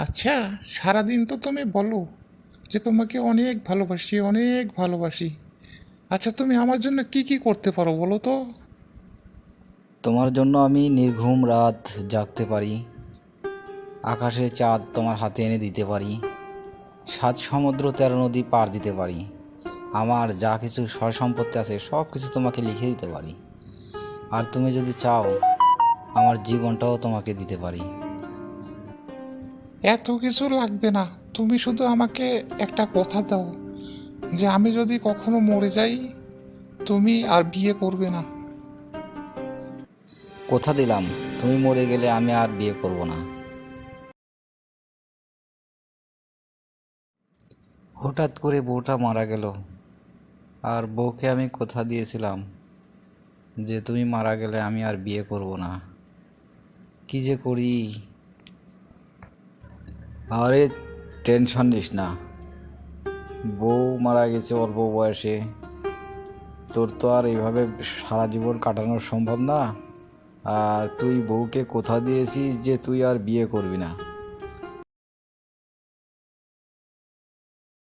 আচ্ছা, সারাদিন তো তুমি বলো যে তোমাকে অনেক ভালোবাসি, অনেক ভালোবাসি। আচ্ছা, তুমি আমার জন্য কি কি করতে পারো বলো তো? তোমার জন্য আমি নির্ঘুম রাত জাগতে পারি, আকাশের চাঁদ তোমার হাতে এনে দিতে পারি, 7 সমুদ্র 13 নদী পার দিতে পারি। আমার যা কিছু সয় সম্পত্তি আছে সব কিছু তোমাকে লিখে দিতে পারি। আর তুমি যদি চাও আমার জীবনটাও তোমাকে দিতে পারি। এত কিছু লাগবে না, তুমি শুধু আমাকে একটা কথা দাও যে আমি যদি কখনো মরে যাই, তুমি আর বিয়ে করবে না। কথা দিলাম, তুমি মরে গেলে আমি আর বিয়ে করব না। হঠাৎ করে বউটা মারা গেল, আর বউকে আমি কথা দিয়েছিলাম যে তুমি মারা গেলে আমি আর বিয়ে করব না। কি যে করি! আরে টেনশন নিস না, বউ মারা গেছে অল্প বয়সে, তোর তো আর এইভাবে সারা জীবন কাটানো সম্ভব না। আর তুই বউকে কথা দিয়েছিস যে তুই আর বিয়ে করবি না।